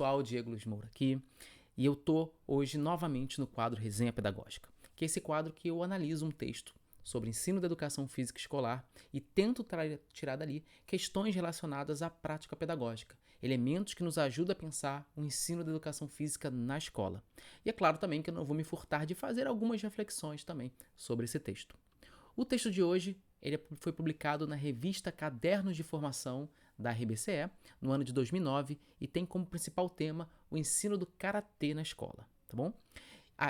pessoal, Diego Luiz Moura aqui, e eu tô hoje novamente no quadro Resenha Pedagógica, que é esse quadro que eu analiso um texto sobre ensino da educação física escolar e tento tirar dali questões relacionadas à prática pedagógica, elementos que nos ajudam a pensar o ensino da educação física na escola. E é claro também que eu não vou me furtar de fazer algumas reflexões também sobre esse texto. O texto de hoje foi publicado na revista Cadernos de Formação da RBCE no ano de 2009 e tem como principal tema o ensino do karatê na escola, tá bom?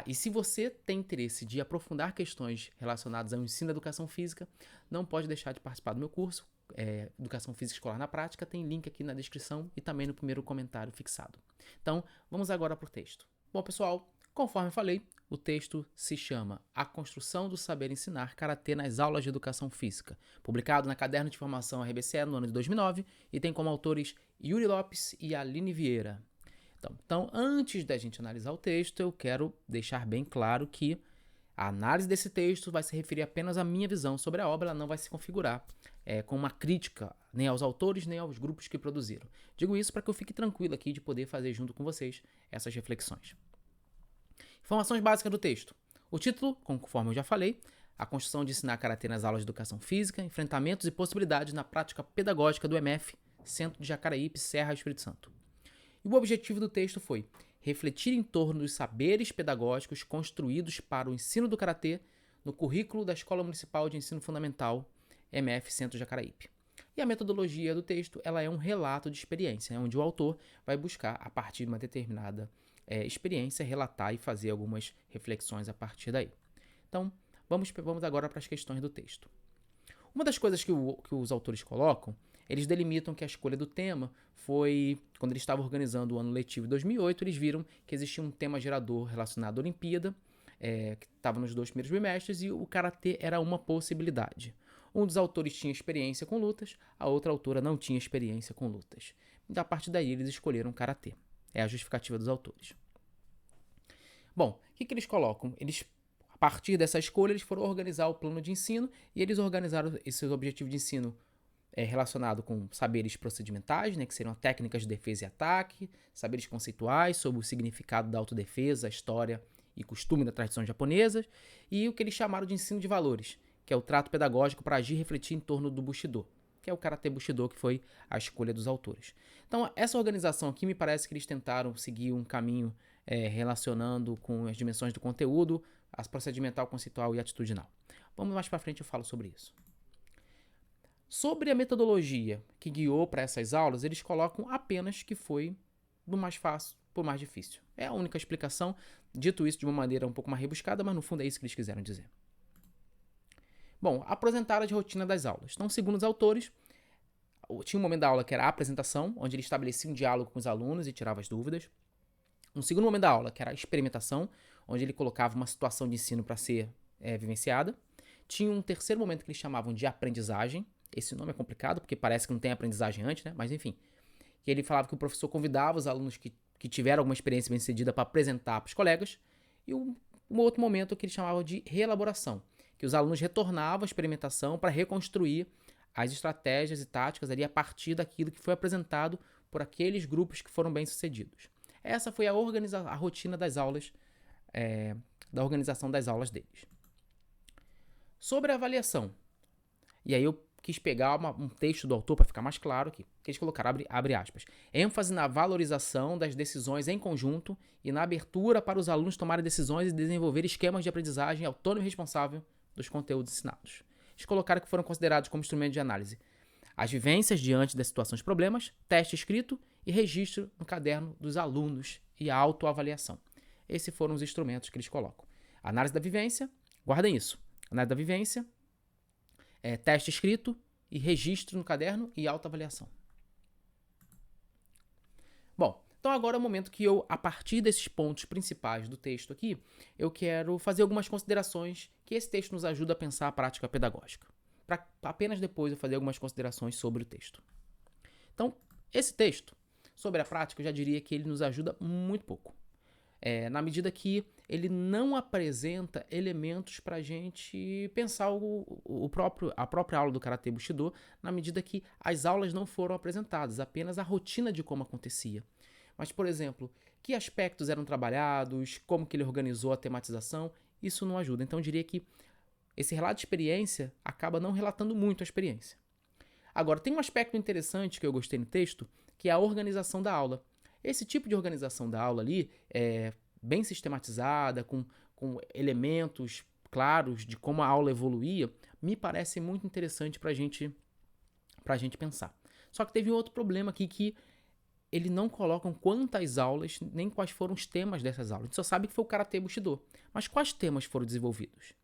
E se você tem interesse de aprofundar questões relacionadas ao ensino da educação física, não pode deixar de participar do meu curso, Educação Física Escolar na Prática, tem link aqui na descrição e também no primeiro comentário fixado. Então, vamos agora para o texto. Bom, pessoal, conforme eu falei, o texto se chama A Construção do Saber Ensinar Karatê nas Aulas de Educação Física, publicado na Caderno de Formação RBCE no ano de 2009 e tem como autores Yuri Lopes e Aline Vieira. Então, antes da gente analisar o texto, eu quero deixar bem claro que a análise desse texto vai se referir apenas à minha visão sobre a obra, ela não vai se configurar com uma crítica nem aos autores, nem aos grupos que produziram. Digo isso para que eu fique tranquilo aqui de poder fazer junto com vocês essas reflexões. Informações básicas do texto. O título, conforme eu já falei, A Construção de Ensinar Karatê nas Aulas de Educação Física, Enfrentamentos e Possibilidades na Prática Pedagógica do MF, Centro de Jacaraípe, Serra, Espírito Santo. E o objetivo do texto foi refletir em torno dos saberes pedagógicos construídos para o ensino do karatê no currículo da Escola Municipal de Ensino Fundamental, MF Centro de Jacaraípe. E a metodologia do texto ela é um relato de experiência, onde o autor vai buscar, a partir de uma determinada experiência, relatar e fazer algumas reflexões a partir daí. Então, vamos agora para as questões do texto. Uma das coisas que os autores colocam, eles delimitam que a escolha do tema foi, quando eles estavam organizando o ano letivo de 2008, eles viram que existia um tema gerador relacionado à Olimpíada, que estava nos 2 primeiros bimestres, e o karatê era uma possibilidade. Um dos autores tinha experiência com lutas, a outra autora não tinha experiência com lutas. E a partir daí eles escolheram karatê. É a justificativa dos autores. Bom, o que eles colocam? A partir dessa escolha, eles foram organizar o plano de ensino e eles organizaram esses objetivos de ensino relacionado com saberes procedimentais, que seriam técnicas de defesa e ataque, saberes conceituais sobre o significado da autodefesa, a história e costume da tradição japonesa, e o que eles chamaram de ensino de valores, que é o trato pedagógico para agir e refletir em torno do Bushido, que é o Karatê Bushido, que foi a escolha dos autores. Então, essa organização aqui me parece que eles tentaram seguir um caminho relacionando com as dimensões do conteúdo, as procedimental, conceitual e atitudinal. Vamos mais para frente, eu falo sobre isso. Sobre a metodologia que guiou para essas aulas, eles colocam apenas que foi do mais fácil para o mais difícil. É a única explicação, dito isso de uma maneira um pouco mais rebuscada, mas no fundo é isso que eles quiseram dizer. Bom, apresentaram a rotina das aulas. Então, segundo os autores, tinha um momento da aula que era a apresentação, onde ele estabelecia um diálogo com os alunos e tirava as dúvidas. Um segundo momento da aula, que era a experimentação, onde ele colocava uma situação de ensino para ser vivenciada. Tinha um terceiro momento que eles chamavam de aprendizagem. Esse nome é complicado, porque parece que não tem aprendizagem antes, né? Mas enfim. Que ele falava que o professor convidava os alunos que tiveram alguma experiência bem-sucedida para apresentar para os colegas. E um outro momento que ele chamava de reelaboração, que os alunos retornavam à experimentação para reconstruir as estratégias e táticas ali a partir daquilo que foi apresentado por aqueles grupos que foram bem-sucedidos. Essa foi a rotina das aulas, da organização das aulas deles. Sobre a avaliação, e aí eu quis pegar um texto do autor para ficar mais claro aqui, que eles colocaram, abre aspas, ênfase na valorização das decisões em conjunto e na abertura para os alunos tomarem decisões e desenvolver esquemas de aprendizagem autônomo e responsável dos conteúdos ensinados. Eles colocaram que foram considerados como instrumento de análise as vivências diante das situações de problemas, teste escrito e registro no caderno dos alunos e a autoavaliação. Esses foram os instrumentos que eles colocam. Análise da vivência, guardem isso. Análise da vivência, teste escrito e registro no caderno e autoavaliação. Bom, então agora é o momento que eu, a partir desses pontos principais do texto aqui, eu quero fazer algumas considerações que esse texto nos ajuda a pensar a prática pedagógica. Para apenas depois eu fazer algumas considerações sobre o texto. Então, esse texto, sobre a prática, eu já diria que ele nos ajuda muito pouco. Na medida que ele não apresenta elementos para a gente pensar a própria aula do Karatê Bushido, na medida que as aulas não foram apresentadas, apenas a rotina de como acontecia. Mas, por exemplo, que aspectos eram trabalhados, como que ele organizou a tematização, isso não ajuda. Então, eu diria que esse relato de experiência acaba não relatando muito a experiência. Agora, tem um aspecto interessante que eu gostei no texto, que é a organização da aula. Esse tipo de organização da aula ali é bem sistematizada, com elementos claros de como a aula evoluía, me parece muito interessante para a gente pensar. Só que teve um outro problema aqui que eles não colocam quantas aulas, nem quais foram os temas dessas aulas. A gente só sabe que foi o Karatê Bushido. Mas quais temas foram desenvolvidos?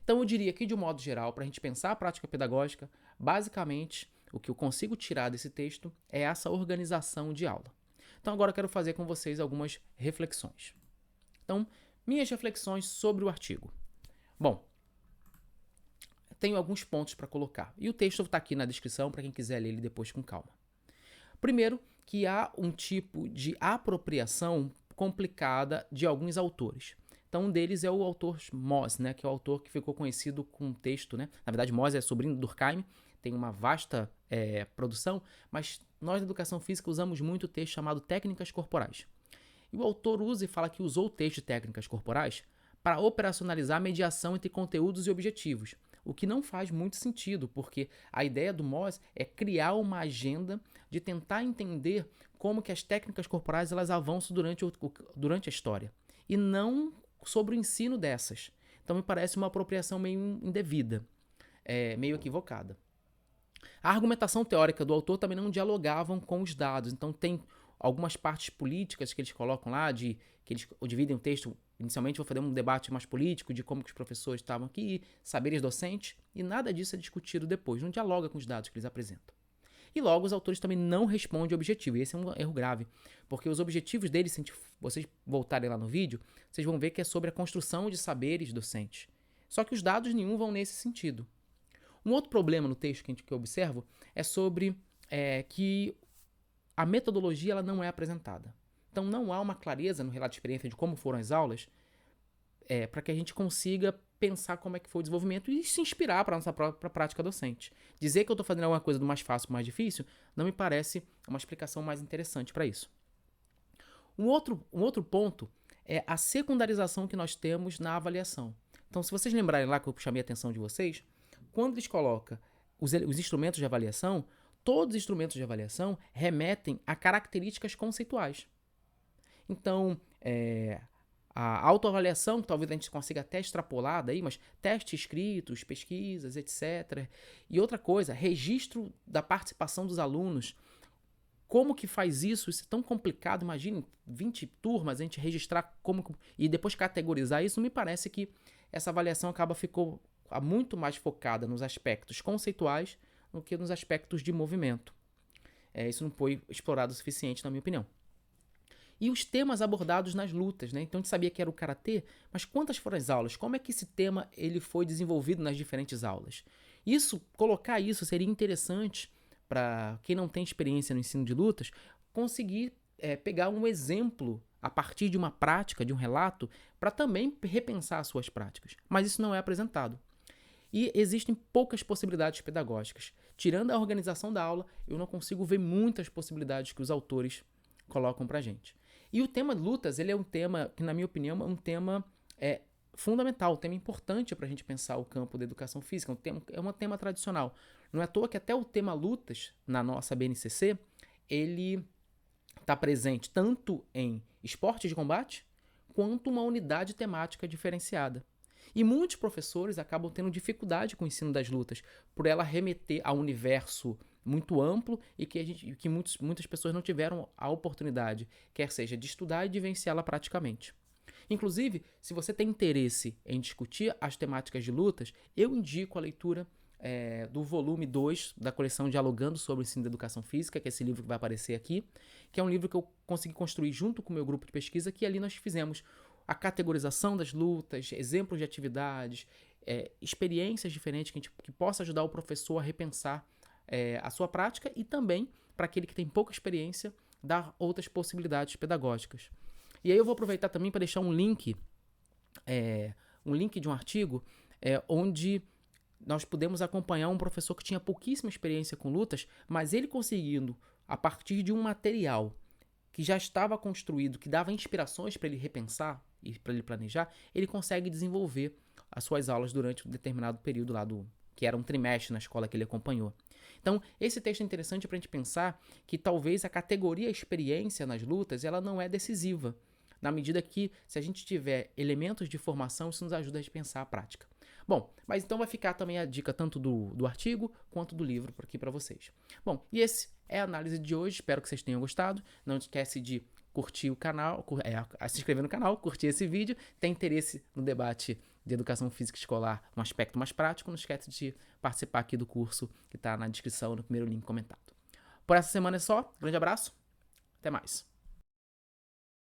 Então eu diria que, de um modo geral, para a gente pensar a prática pedagógica, basicamente, o que eu consigo tirar desse texto é essa organização de aula. Então agora eu quero fazer com vocês algumas reflexões. Então, minhas reflexões sobre o artigo. Bom, tenho alguns pontos para colocar. E o texto está aqui na descrição para quem quiser ler ele depois com calma. Primeiro, que há um tipo de apropriação complicada de alguns autores. Então, um deles é o autor Moz, né, que é o autor que ficou conhecido com o texto. Né? Na verdade, Moz é sobrinho do Durkheim, tem uma vasta produção, mas nós, na educação física, usamos muito o texto chamado Técnicas Corporais. E o autor usa e fala que usou o texto de Técnicas Corporais para operacionalizar a mediação entre conteúdos e objetivos, o que não faz muito sentido, porque a ideia do Moz é criar uma agenda de tentar entender como que as técnicas corporais elas avançam durante a história, e não sobre o ensino dessas. Então me parece uma apropriação meio indevida, meio equivocada. A argumentação teórica do autor também não dialogavam com os dados, então tem algumas partes políticas que eles colocam lá, que eles dividem o texto. Inicialmente vou fazer um debate mais político de como que os professores estavam aqui, saberes docentes, e nada disso é discutido depois, não dialoga com os dados que eles apresentam. E logo os autores também não respondem ao objetivo, e esse é um erro grave, porque os objetivos deles, se vocês voltarem lá no vídeo, vocês vão ver que é sobre a construção de saberes docentes. Só que os dados nenhum vão nesse sentido. Um outro problema no texto que eu observo é sobre que a metodologia ela não é apresentada. Então não há uma clareza no relato de experiência de como foram as aulas para que a gente consiga pensar como é que foi o desenvolvimento e se inspirar para a nossa própria prática docente. Dizer que eu estou fazendo alguma coisa do mais fácil para o mais difícil não me parece uma explicação mais interessante para isso. Um outro ponto é a secundarização que nós temos na avaliação. Então, se vocês lembrarem lá que eu chamei a atenção de vocês, quando eles colocam os instrumentos de avaliação, todos os instrumentos de avaliação remetem a características conceituais. Então, a autoavaliação, que talvez a gente consiga até extrapolar daí, mas testes escritos, pesquisas, etc. E outra coisa, registro da participação dos alunos. Como que faz isso? Isso é tão complicado. Imagine 20 turmas, a gente registrar e depois categorizar isso. Não me parece que essa avaliação ficou muito mais focada nos aspectos conceituais do que nos aspectos de movimento. Isso não foi explorado o suficiente, na minha opinião. E os temas abordados nas lutas, né? Então a gente sabia que era o Karatê, mas quantas foram as aulas? Como é que esse tema ele foi desenvolvido nas diferentes aulas? Colocar isso seria interessante para quem não tem experiência no ensino de lutas, conseguir pegar um exemplo a partir de uma prática, de um relato, para também repensar as suas práticas. Mas isso não é apresentado. E existem poucas possibilidades pedagógicas. Tirando a organização da aula, eu não consigo ver muitas possibilidades que os autores colocam para a gente. E o tema de lutas, ele é um tema que, na minha opinião, é um tema fundamental, um tema importante para a gente pensar o campo da educação física, é um tema tradicional. Não é à toa que até o tema lutas, na nossa BNCC, ele está presente tanto em esportes de combate, quanto uma unidade temática diferenciada. E muitos professores acabam tendo dificuldade com o ensino das lutas, por ela remeter a um universo muito amplo e que muitas pessoas não tiveram a oportunidade, quer seja de estudar e de vivenciá-la praticamente. Inclusive, se você tem interesse em discutir as temáticas de lutas, eu indico a leitura do volume 2 da coleção Dialogando sobre o Ensino da Educação Física, que é esse livro que vai aparecer aqui, que é um livro que eu consegui construir junto com o meu grupo de pesquisa, que ali nós fizemos a categorização das lutas, exemplos de atividades, experiências diferentes que possa ajudar o professor a repensar a sua prática e também, para aquele que tem pouca experiência, dar outras possibilidades pedagógicas. E aí eu vou aproveitar também para deixar um link de um artigo onde nós pudemos acompanhar um professor que tinha pouquíssima experiência com lutas, mas ele conseguindo, a partir de um material que já estava construído, que dava inspirações para ele repensar e para ele planejar, ele consegue desenvolver as suas aulas durante um determinado período lá que era um trimestre na escola que ele acompanhou. Então, esse texto é interessante para a gente pensar que talvez a categoria experiência nas lutas, ela não é decisiva, na medida que, se a gente tiver elementos de formação, isso nos ajuda a pensar a prática. Bom, mas então vai ficar também a dica tanto do artigo quanto do livro aqui para vocês. Bom, e esse é a análise de hoje, espero que vocês tenham gostado. Não esquece de curtir o canal, se inscrever no canal, curtir esse vídeo. Tem interesse no debate de educação física escolar, um aspecto mais prático, não esquece de participar aqui do curso que está na descrição, no primeiro link comentado. Por essa semana é só, grande abraço, até mais.